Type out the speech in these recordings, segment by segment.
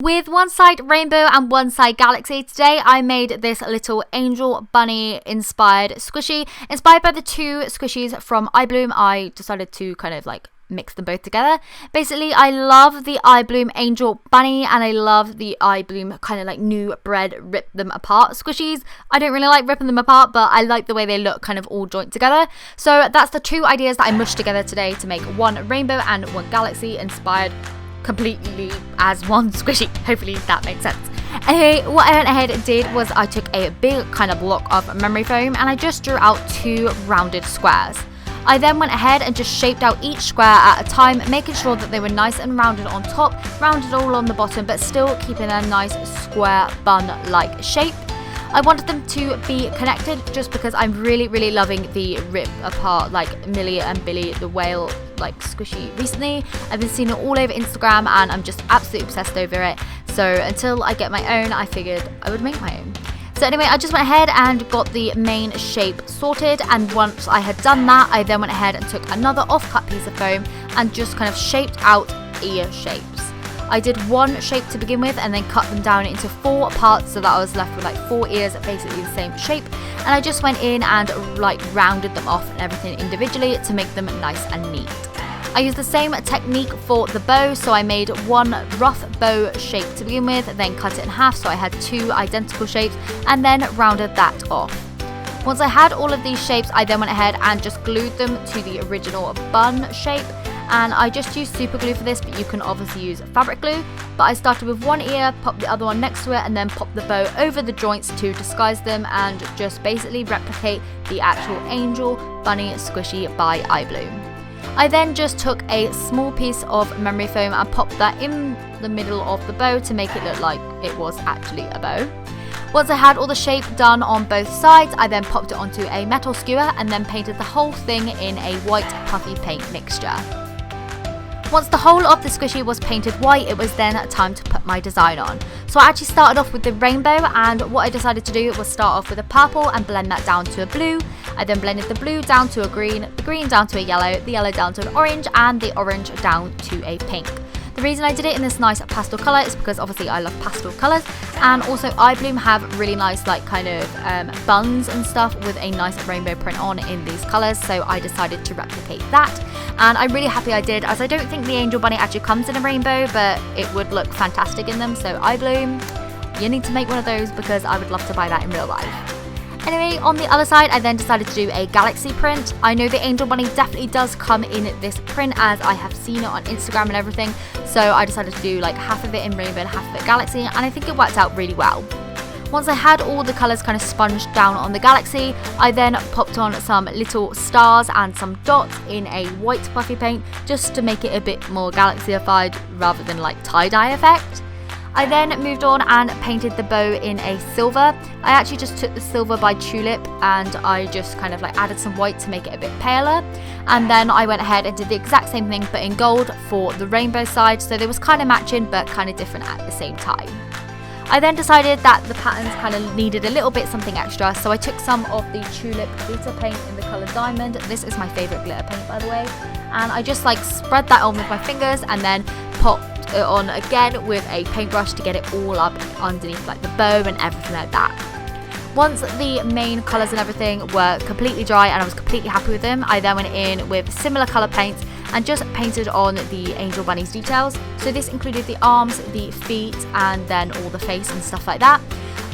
With one side rainbow and one side galaxy, today I made this little angel bunny inspired squishy. Inspired by the two squishies from Ibloom, I decided to kind of like mix them both together. Basically, I love the Ibloom angel bunny and I love the Ibloom kind of like new bread rip them apart squishies. I don't really like ripping them apart, but I like the way they look kind of all joined together. So that's the two ideas that I mushed together today to make one rainbow and one galaxy inspired completely as one squishy. Hopefully that makes sense. Anyway, what I went ahead and did was I took a big kind of block of memory foam and I just drew out two rounded squares. I then went ahead and just shaped out each square at a time, making sure that they were nice and rounded on top, rounded all on the bottom, but still keeping a nice square bun-like shape. I wanted them to be connected just because I'm really loving the rip apart like Millie and Billy the whale like squishy recently. I've been seeing it all over Instagram and I'm just absolutely obsessed over it. So until I get my own, I figured I would make my own. So anyway, I just went ahead and got the main shape sorted, and once I had done that, I then went ahead and took another off-cut piece of foam and just kind of shaped out ear shapes. I did one shape to begin with and then cut them down into four parts so that I was left with like four ears, basically the same shape. And I just went in and like rounded them off and everything individually to make them nice and neat. I used the same technique for the bow, so I made one rough bow shape to begin with, then cut it in half so I had two identical shapes and then rounded that off. Once I had all of these shapes, I then went ahead and just glued them to the original bun shape. And I just used super glue for this, but you can obviously use fabric glue. But I started with one ear, popped the other one next to it, and then popped the bow over the joints to disguise them and just basically replicate the actual angel bunny squishy by Ibloom. I then just took a small piece of memory foam and popped that in the middle of the bow to make it look like it was actually a bow. Once I had all the shape done on both sides, I then popped it onto a metal skewer and then painted the whole thing in a white puffy paint mixture. Once the whole of the squishy was painted white, it was then time to put my design on. So I actually started off with the rainbow, and what I decided to do was start off with a purple and blend that down to a blue. I then blended the blue down to a green, the green down to a yellow, the yellow down to an orange, and the orange down to a pink. The reason I did it in this nice pastel colour is because obviously I love pastel colours, and also Ibloom have really nice like kind of buns and stuff with a nice rainbow print on in these colours, so I decided to replicate that. And I'm really happy I did, as I don't think the angel bunny actually comes in a rainbow, but it would look fantastic in them. So Ibloom, you need to make one of those because I would love to buy that in real life. Anyway, on the other side, I then decided to do a galaxy print. I know the angel bunny definitely does come in this print as I have seen it on Instagram and everything. So I decided to do like half of it in rainbow and half of it galaxy, and I think it worked out really well. Once I had all the colours kind of sponged down on the galaxy, I then popped on some little stars and some dots in a white puffy paint just to make it a bit more galaxyified rather than like tie-dye effect. I then moved on and painted the bow in a silver. I actually just took the silver by Tulip and I just kind of like added some white to make it a bit paler. And then I went ahead and did the exact same thing but in gold for the rainbow side, so they was kind of matching but kind of different at the same time. I then decided that the patterns kind of needed a little bit something extra, so I took some of the Tulip glitter paint in the colour Diamond. This is my favourite glitter paint, by the way. And I just like spread that on with my fingers and then popped it on again with a paintbrush to get it all up underneath like the bow and everything like that. Once the main colours and everything were completely dry and I was completely happy with them, I then went in with similar colour paints and just painted on the angel bunny's details. So this included the arms, the feet, and then all the face and stuff like that.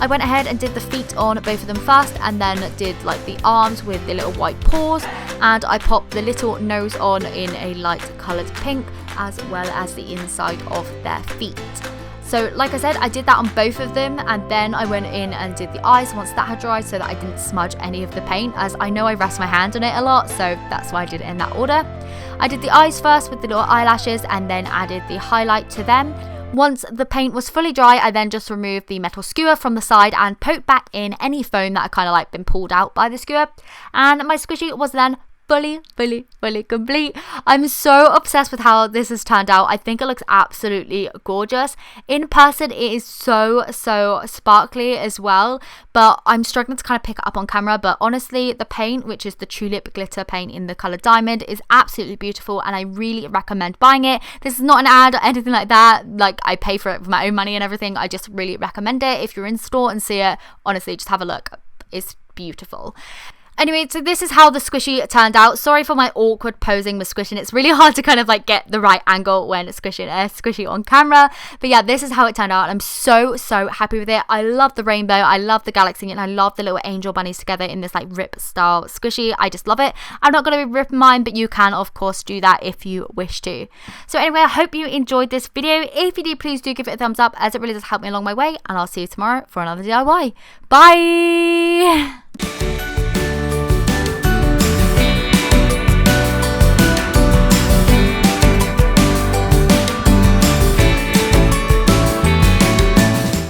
I went ahead and did the feet on both of them first and then did like the arms with the little white paws, and I popped the little nose on in a light coloured pink as well as the inside of their feet. So like I said, I did that on both of them, and then I went in and did the eyes once that had dried so that I didn't smudge any of the paint, as I know I rest my hand on it a lot, so that's why I did it in that order. I did the eyes first with the little eyelashes and then added the highlight to them. Once the paint was fully dry, I then just removed the metal skewer from the side and poked back in any foam that had kind of like been pulled out by the skewer, and my squishy was then fully complete. I'm so obsessed with how this has turned out. I think it looks absolutely gorgeous. In person it is so sparkly as well, but I'm struggling to kind of pick it up on camera. But honestly, the paint, which is the tulip glitter paint in the color diamond, is absolutely beautiful, and I really recommend buying it. This is not an ad or anything like that. Like, I pay for it with my own money and everything. I just really recommend it. If you're in store and see it, honestly, just have a look. It's beautiful. Anyway, so this is how the squishy turned out. Sorry for my awkward posing with squishing. It's really hard to kind of like get the right angle when squishing a squishy on camera. But yeah, this is how it turned out. I'm so happy with it. I love the rainbow. I love the galaxy, and I love the little angel bunnies together in this like rip style squishy. I just love it. I'm not going to be ripping mine, but you can of course do that if you wish to. So anyway, I hope you enjoyed this video. If you did, please do give it a thumbs up, as it really does help me along my way. And I'll see you tomorrow for another DIY. Bye!